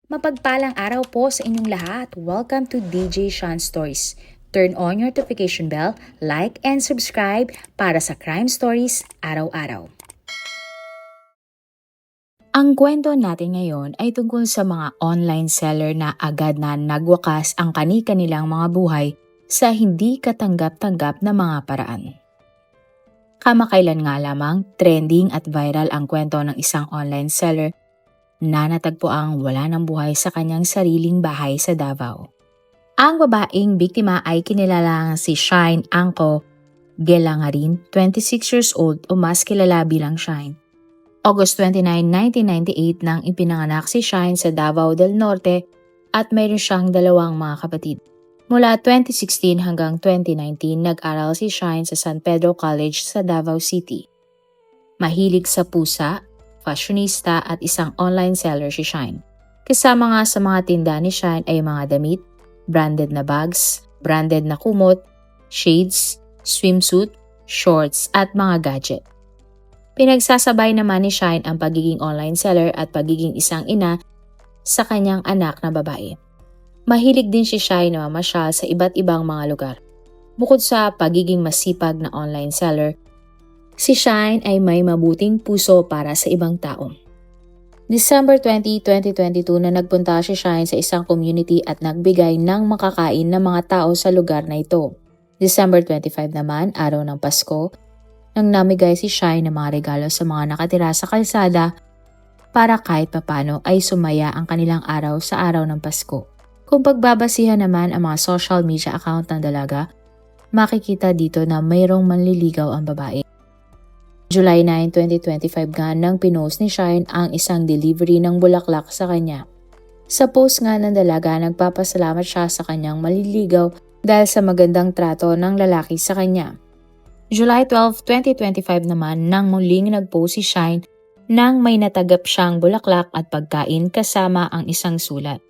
Mapagpalang araw po sa inyong lahat. Welcome to DJ Sean Stories. Turn on your notification bell, like and subscribe para sa crime stories araw-araw. Ang kwento natin ngayon ay tungkol sa mga online seller na agad na nagwakas ang kani-kanilang mga buhay sa hindi katanggap-tanggap na mga paraan. Kamakailan nga lamang, trending at viral ang kwento ng isang online seller na natagpuang wala ng buhay sa kanyang sariling bahay sa Davao. Ang babaeng biktima ay kinilalang si Shine Angko Gelangarin, 26 years old o mas kilala bilang Shine. August 29, 1998 nang ipinanganak si Shine sa Davao del Norte at mayroon siyang dalawang mga kapatid. Mula 2016 hanggang 2019, nag-aral si Shine sa San Pedro College sa Davao City. Mahilig sa pusa, fashionista at isang online seller si Shine. Kasama nga sa mga tinda ni Shine ay mga damit, branded na bags, branded na kumot, shades, swimsuit, shorts at mga gadget. Pinagsasabay naman ni Shine ang pagiging online seller at pagiging isang ina sa kanyang anak na babae. Mahilig din si Shine na mamasyal sa iba't ibang mga lugar. Bukod sa pagiging masipag na online seller, si Shine ay may mabuting puso para sa ibang tao. December 20, 2022 na nagpunta si Shine sa isang community at nagbigay ng makakain ng mga tao sa lugar na ito. December 25 naman, araw ng Pasko, nang namigay si Shine ng mga regalo sa mga nakatira sa kalsada para kahit papano ay sumaya ang kanilang araw sa araw ng Pasko. Kung pagbabasihan naman ang mga social media account ng dalaga, makikita dito na mayroong manliligaw ang babae. July 9, 2025 nga nang pinost ni Shine ang isang delivery ng bulaklak sa kanya. Sa post nga ng dalaga, nagpapasalamat siya sa kanyang maliligaw dahil sa magandang trato ng lalaki sa kanya. July 12, 2025 naman nang muling nagpost si Shine nang may natagap siyang bulaklak at pagkain kasama ang isang sulat.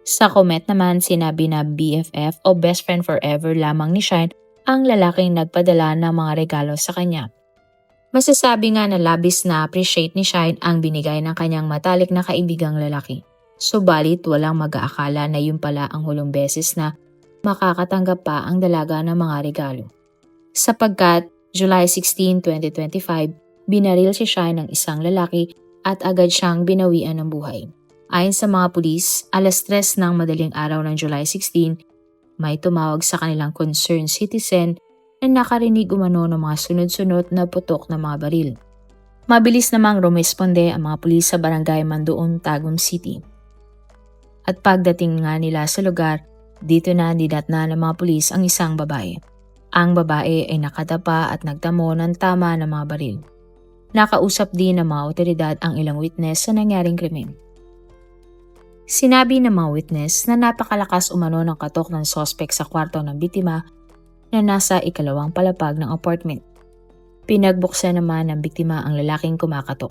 Sa comment naman, sinabi na BFF o best friend forever lamang ni Shine ang lalaking nagpadala ng mga regalo sa kanya. Masasabi nga na labis na appreciate ni Shine ang binigay ng kanyang matalik na kaibigang lalaki. Subalit walang mag-aakala na yun pala ang hulong beses na makakatanggap pa ang dalaga ng mga regalo. Sapagkat July 16, 2025, binaril si Shine ng isang lalaki at agad siyang binawian ng buhay. Ayon sa mga pulis, alas 3 ng madaling araw ng July 16, may tumawag sa kanilang concerned citizen na nakarinig umano ng mga sunod-sunod na putok ng mga baril. Mabilis namang rumesponde ang mga pulis sa barangay Mandoon, Tagum City. At pagdating nga nila sa lugar, dito na dinatna ng mga pulis ang isang babae. Ang babae ay nakadapa at nagtamo ng tama ng mga baril. Nakausap din ng mga otoridad ang ilang witness sa nangyaring krimen. Sinabi ng mga witness na napakalakas umano ng katok ng sospek sa kwarto ng biktima na nasa ikalawang palapag ng apartment. Pinagbuksan naman ng biktima ang lalaking kumakatok.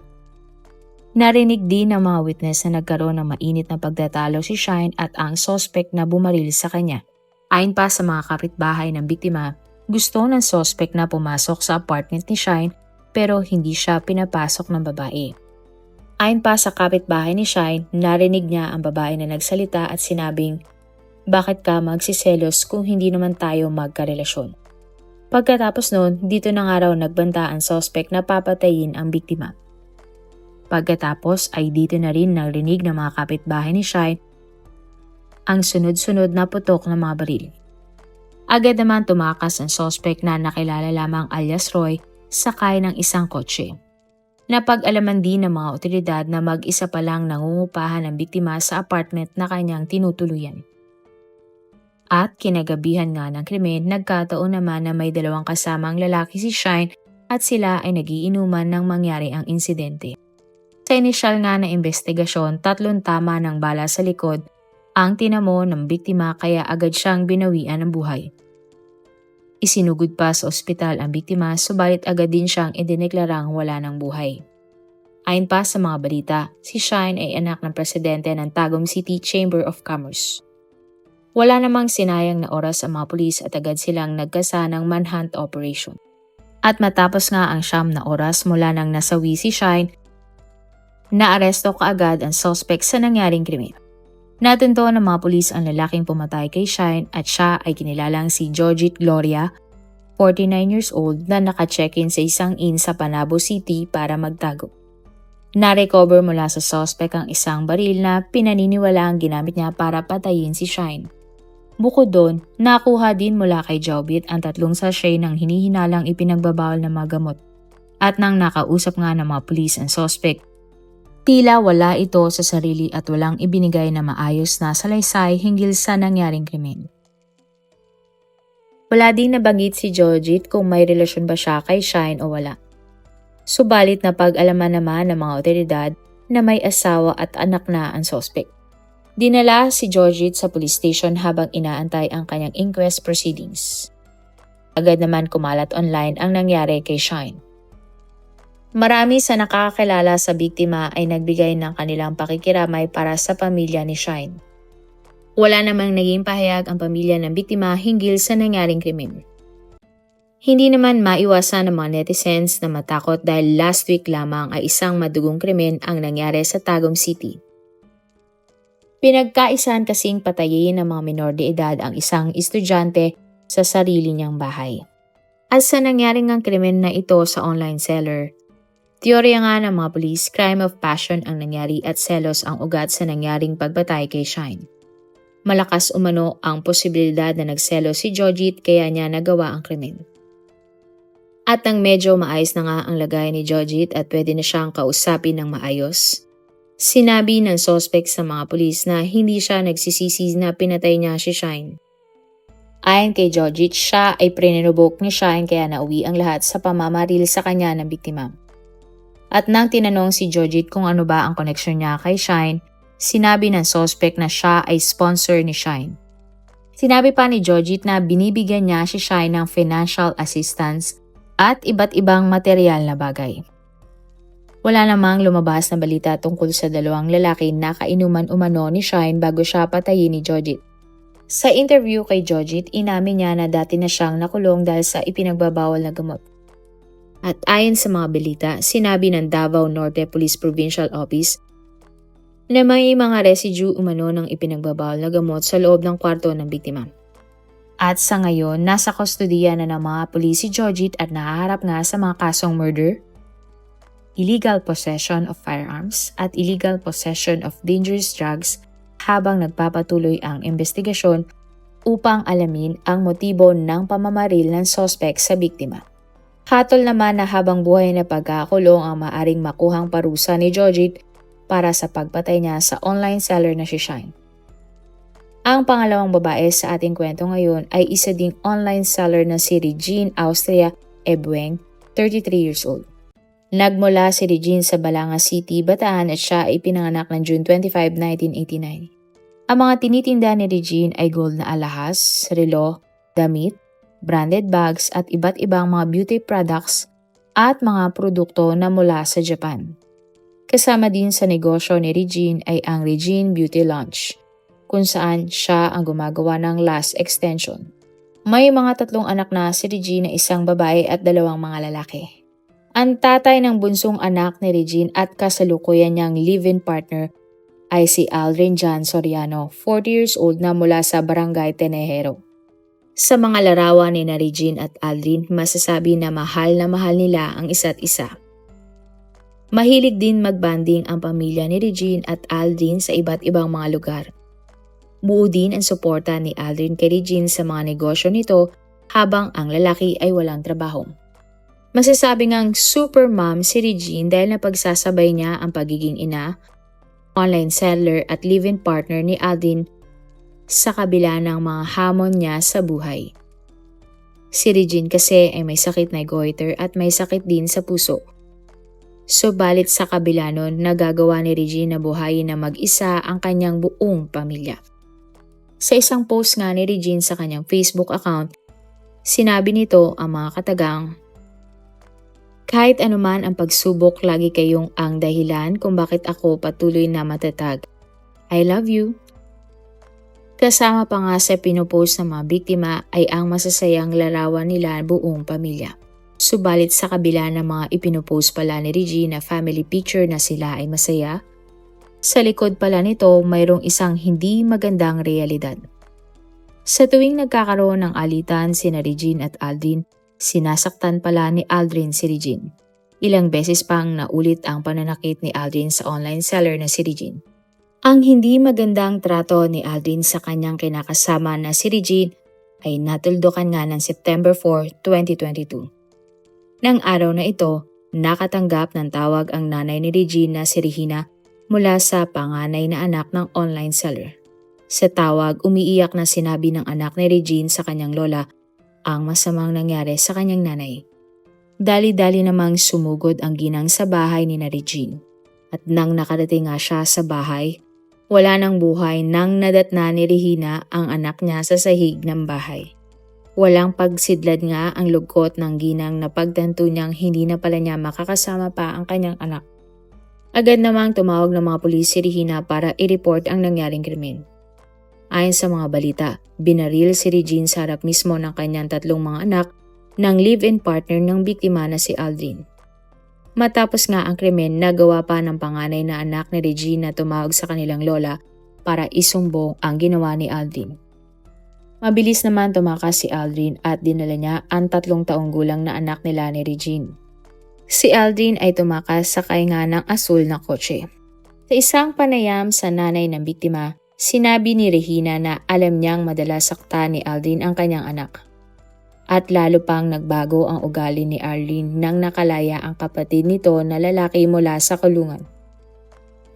Narinig din ng mga witness na nagkaroon ng mainit na pagtatalo si Shine at ang sospek na bumaril sa kanya. Ayon pa sa mga kapitbahay ng biktima, gusto ng sospek na pumasok sa apartment ni Shine pero hindi siya pinapasok ng babae. Ayon pa sa kapitbahay ni Shine, narinig niya ang babae na nagsalita at sinabing, "Bakit ka magsiselos kung hindi naman tayo magkarelasyon?" Pagkatapos noon, dito na nga raw nagbanta ang sospek na papatayin ang biktima. Pagkatapos ay dito na rin narinig ng mga kapitbahay ni Shine ang sunod-sunod na putok ng mga baril. Agad naman tumakas ang sospek na nakilala lamang alias Roy sakay ng isang kotse. Napag-alaman din ng mga otoridad na mag-isa pa lang nangungupahan ang biktima sa apartment na kanyang tinutuluyan. At kinagabihan nga ng krimen, nagkataon naman na may dalawang kasamang lalaki si Shine at sila ay nagiinuman nang mangyari ang insidente. Sa inisyal nga na investigasyon, 3 tama ng bala sa likod ang tinamo ng biktima kaya agad siyang binawian ng buhay. Isinugod pa sa ospital ang biktima subalit agad din siyang idineklarang wala ng buhay. Ayon pa sa mga balita, si Shine ay anak ng presidente ng Tagum City Chamber of Commerce. Wala namang sinayang na oras ang mga pulis at agad silang nagkasa ng manhunt operation. At matapos nga ang 9 na oras mula nang nasawi si Shine, naaresto kaagad ang suspect sa nangyaring krimen. Natunto ng mga pulis ang lalaking pumatay kay Shine at siya ay kinilalang si Georgette Gloria, 49 years old na naka-check-in sa isang inn sa Panabo City para magtago. Na-recover mula sa suspect ang isang baril na pinaniniwala ang ginamit niya para patayin si Shine. Bukod doon, nakuha din mula kay Jobit ang 3 sachet ng hinihinalang ipinagbabawal na mga gamot. At nang nakausap nga ng mga pulis ang suspect, tila wala ito sa sarili at walang ibinigay na maayos na salaysay hinggil sa nangyaring krimen. Wala din nabanggit si Georgette kung may relasyon ba siya kay Shine o wala. Subalit na pag-alaman naman ng mga otoridad na may asawa at anak na ang suspect. Dinala si Georgette sa police station habang inaantay ang kanyang inquest proceedings. Agad naman kumalat online ang nangyari kay Shine. Marami sa nakakakilala sa biktima ay nagbigay ng kanilang pakikiramay para sa pamilya ni Shine. Wala namang naging pahayag ang pamilya ng biktima hinggil sa nangyaring krimen. Hindi naman maiwasan ng mga netizens na matakot dahil last week lamang ay isang madugong krimen ang nangyari sa Tagum City. Pinagkaisan kasing patayin ng mga minor de edad ang isang estudyante sa sarili niyang bahay. At sa nangyaring ang krimen na ito sa online seller, teorya nga ng mga pulis, crime of passion ang nangyari at selos ang ugat sa nangyaring pagbatay kay Shine. Malakas umano ang posibilidad na nagselos si Georgette kaya niya nagawa ang krimen. At nang medyo maayos na nga ang lagay ni Georgette at pwede na siyang kausapin ng maayos, sinabi ng suspect sa mga pulis na hindi siya nagsisisi na pinatay niya si Shine. Ayon kay Georgette, siya ay prinenubok ni Shine kaya nauwi ang lahat sa pamamaril sa kanya ng biktima. At nang tinanong si Georgette kung ano ba ang koneksyon niya kay Shine, sinabi ng suspect na siya ay sponsor ni Shine. Sinabi pa ni Georgette na binibigyan niya si Shine ng financial assistance at iba't ibang material na bagay. Wala namang lumabas na balita tungkol sa dalawang lalaki na kainuman umano ni Shine bago siya patayin ni Georgette. Sa interview kay Georgette, inamin niya na dati na siyang nakulong dahil sa ipinagbabawal na gamot. At ayon sa mga balita, sinabi ng Davao Norte Police Provincial Office na may mga residue umano ng ipinagbabawal na gamot sa loob ng kwarto ng biktima. At sa ngayon, nasa kustodiya na ng mga pulis si Georgette at nahaharap nga sa mga kasong murder, illegal possession of firearms at illegal possession of dangerous drugs habang nagpapatuloy ang investigasyon upang alamin ang motibo ng pamamaril ng suspect sa biktima. Hatol naman na habang buhay na pagkakulong ang maaring makuhang parusa ni Georgette para sa pagpatay niya sa online seller na si Shine. Ang pangalawang babae sa ating kwento ngayon ay isa ding online seller na si Regine Austria Ebueng, 33 years old. Nagmula si Regine sa Balanga City, Bataan at siya ay pinanganak ng June 25, 1989. Ang mga tinitinda ni Regine ay gold na alahas, relo, damit, branded bags at iba't ibang mga beauty products at mga produkto na mula sa Japan. Kasama din sa negosyo ni Regine ay ang Regine Beauty Lounge, kung saan siya ang gumagawa ng lash extension. May mga 3 anak na si Regine na isang babae at 2 mga lalaki. Ang tatay ng bunsong anak ni Regine at kasalukuyan niyang live-in partner ay si Aldrin John Soriano, 40 years old na mula sa Barangay Tenejero. Sa mga larawan ni na Regine at Aldrin, masasabi na mahal nila ang isa't isa. Mahilig din magbanding ang pamilya ni Regine at Aldrin sa iba't ibang mga lugar. Buo din ang suporta ni Aldrin kay Regine sa mga negosyo nito habang ang lalaki ay walang trabaho. Masasabi ngang super mom si Regine dahil napagsasabay niya ang pagiging ina, online seller at live-in partner ni Aldrin sa kabila ng mga hamon niya sa buhay. Si Regine kasi ay may sakit na goiter at may sakit din sa puso. Subalit sa kabila nun, nagagawa ni Regine na buhayin na mag-isa ang kanyang buong pamilya. Sa isang post nga ni Regine sa kanyang Facebook account, sinabi nito ang mga katagang, "Kahit anuman ang pagsubok, lagi kayong ang dahilan kung bakit ako patuloy na matatag. I love you." Kasama pa nga sa pinopost ng mga biktima ay ang masasayang larawan nila buong pamilya. Subalit sa kabila ng mga ipinopost pala ni Regine na family picture na sila ay masaya, Sa likod pala nito, mayroong isang hindi magandang realidad. Sa tuwing nagkakaroon ng alitan sina Regine at Aldrin, sinasaktan pala ni Aldrin si Regine. Ilang beses pang naulit ang pananakit ni Aldrin sa online seller na si Regine. Ang hindi magandang trato ni Aldrin sa kanyang kinakasama na si Regine ay natuldukan nga ng September 4, 2022. Nang araw na ito, nakatanggap ng tawag ang nanay ni Regine na si Regina mula sa panganay na anak ng online seller. Sa tawag, umiiyak na sinabi ng anak ni Regine sa kanyang lola ang masamang nangyari sa kanyang nanay. Dali-dali namang sumugod ang ginang sa bahay ni Regine. At nang nakarating nga siya sa bahay, wala nang buhay nang nadatna ni Regina ang anak niya sa sahig ng bahay. Walang pagsidlad nga ang lugkot ng ginang na pagtanto niyang hindi na pala niya makakasama pa ang kanyang anak. Agad namang tumawag ng mga pulis si Regina para i-report ang nangyaring krimen. Ayon sa mga balita, binaril si Regine sa harap mismo ng kanyang tatlong mga anak ng live-in partner ng biktima na si Aldrin. Matapos nga ang krimen, nagawa pa ng panganay na anak ni Regine na tumawag sa kanilang lola para isumbong ang ginawa ni Aldrin. Mabilis naman tumakas si Aldrin at dinala niya ang 3 taong gulang na anak nila ni Regine. Si Aldrin ay tumakas sa nga ng asul na kotse. Sa isang panayam sa nanay ng biktima, sinabi ni Regina na alam niyang madalas sakta ni Aldrin ang kanyang anak. At lalo pang nagbago ang ugali ni Arlene nang nakalaya ang kapatid nito na lalaki mula sa kulungan.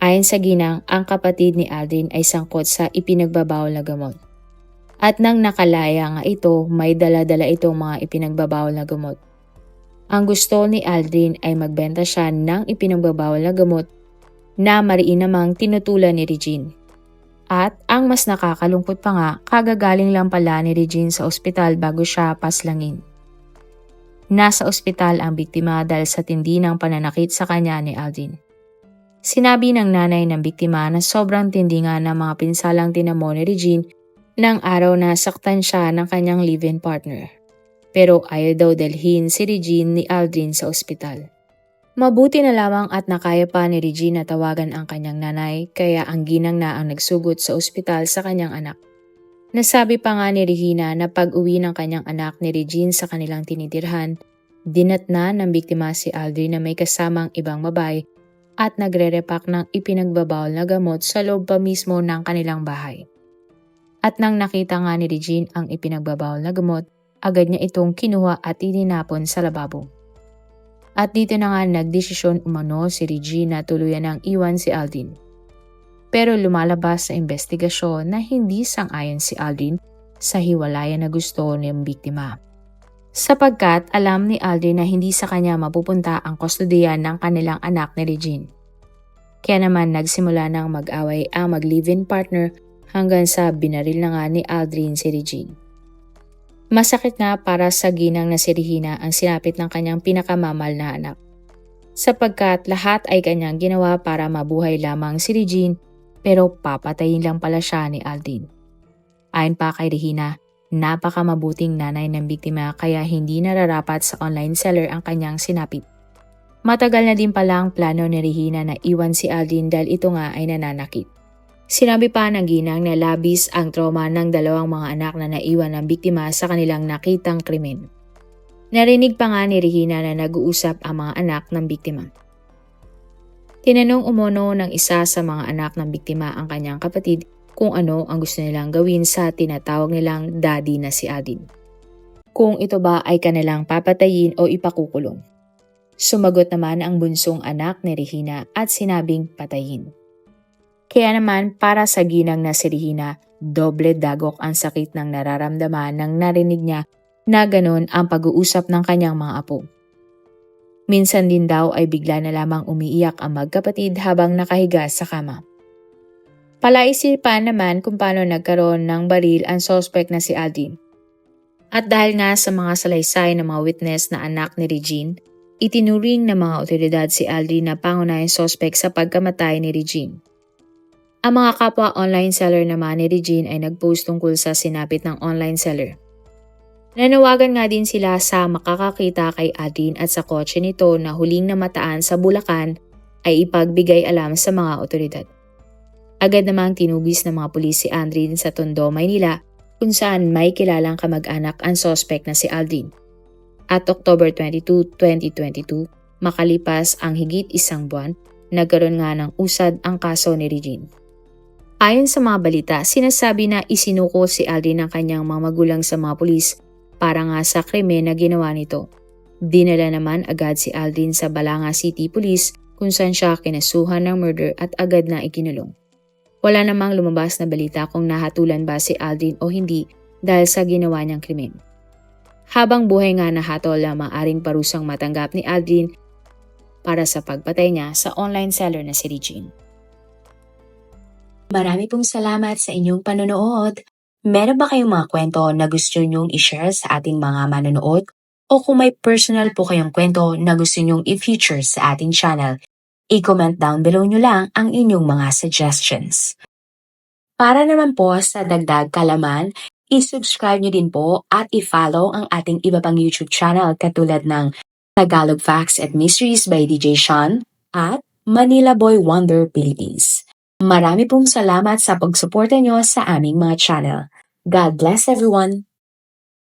Ayon sa ginang, ang kapatid ni Aldrin ay sangkot sa ipinagbabawal na gamot. At nang nakalaya nga ito, may dala-dala itong mga ipinagbabawal na gamot. Ang gusto ni Aldrin ay magbenta siya ng ipinagbabawal na gamot na mariin namang tinutulan ni Regine. At ang mas nakakalungkot pa nga, kagagaling lang pala ni Regine sa ospital bago siya paslangin. Nasa ospital ang biktima dahil sa tindi ng pananakit sa kanya ni Aldrin. Sinabi ng nanay ng biktima na sobrang tindi nga ng mga pinsalang tinamo ni Regine nang araw na saktan siya ng kanyang live-in partner. Pero ayaw daw dalhin si Regine ni Aldrin sa ospital. Mabuti na lamang at nakaya pa ni Regine na tawagan ang kanyang nanay kaya ang ginang na ang nagsugot sa ospital sa kanyang anak. Nasabi pa nga ni Regina na pag-uwi ng kanyang anak ni Regine sa kanilang tinitirhan, dinatna ng biktima si Aldrin na may kasamang ibang babae at nagre-repack ng ipinagbabawal na gamot sa loob pa mismo ng kanilang bahay. At nang nakita nga ni Regine ang ipinagbabawal na gamot, agad niya itong kinuha at itinapon sa lababo. At dito na nga nagdesisyon umano si Regine na tuluyan ng iwan si Aldrin. Pero lumalabas sa investigasyon na hindi sang-ayon si Aldrin sa hiwalayan na gusto ng biktima. Sapagkat alam ni Aldrin na hindi sa kanya mapupunta ang kustudiya ng kanilang anak ni Regine. Kaya naman nagsimula ng mag-away ang mag-live-in partner hanggang sa binaril na nga ni Aldrin si Regine. Masakit nga para sa ginang na si Regina ang sinapit ng kanyang pinakamamahal na anak. Sapagkat lahat ay kanyang ginawa para mabuhay lamang si Regine pero papatayin lang pala siya ni Aldrin. Ayon pa kay Regina, napakamabuting nanay ng biktima kaya hindi nararapat sa online seller ang kanyang sinapit. Matagal na din pala ang plano ni Regina na iwan si Aldrin dahil ito nga ay nananakit. Sinabi pa ng ginang na labis ang trauma ng dalawang mga anak na naiwan ng biktima sa kanilang nakitang krimen. Narinig pa nga ni Regina na nag-uusap ang mga anak ng biktima. Tinanong umano ng isa sa mga anak ng biktima ang kanyang kapatid kung ano ang gusto nilang gawin sa tinatawag nilang daddy na si Aldrin. Kung ito ba ay kanilang papatayin o ipakukulong. Sumagot naman ang bunsong anak ni Regina at sinabing patayin. Kaya naman para sa ginang na si Regina, doble dagok ang sakit ng nararamdaman nang narinig niya na ganon ang pag-uusap ng kanyang mga apo. Minsan din daw ay bigla na lamang umiiyak ang magkapatid habang nakahiga sa kama. Palaisipan naman kung paano nagkaroon ng baril ang suspect na si Aldrin. At dahil nga sa mga salaysay ng mga witness na anak ni Regine, itinuring ng mga otoridad si Aldrin na pangunahing suspect sa pagkamatay ni Regine. Ang mga kapwa online seller naman ni Regine ay nagpost tungkol sa sinapit ng online seller. Nanawagan nga din sila sa makakakita kay Aldrin at sa kotse nito na huling namataan sa Bulacan ay ipagbigay alam sa mga otoridad. Agad namang tinugis ng mga pulis si Aldrin sa Tondo, Maynila, kung saan may kilalang kamag-anak ang suspect na si Aldrin. At October 22, 2022, makalipas ang higit isang buwan, nagkaroon nga ng usad ang kaso ni Regine. Ayon sa mga balita, sinasabi na isinuko si Aldrin ng kanyang mga magulang sa mga pulis para nga sa krimen na ginawa nito. Dinala naman agad si Aldrin sa Balanga City Police kung saan siya kinasuhan ng murder at agad na ikinulong. Wala namang lumabas na balita kung nahatulan ba si Aldrin o hindi dahil sa ginawa niyang krimen. Habang buhay nga nahatol ang maaring parusang matanggap ni Aldrin para sa pagpatay niya sa online seller na si Regine. Marami pong salamat sa inyong panonood. Meron ba kayong mga kwento na gusto nyong i-share sa ating mga manonood? O kung may personal po kayong kwento na gusto nyong i-feature sa ating channel, i-comment down below nyo lang ang inyong mga suggestions. Para naman po sa dagdag kalaman, i-subscribe nyo din po at i-follow ang ating iba pang YouTube channel katulad ng Tagalog Facts and Mysteries by DJ Sean at Manila Boy Wonder Philippines. Marami pong salamat sa pagsuporta nyo sa aming mga channel. God bless everyone!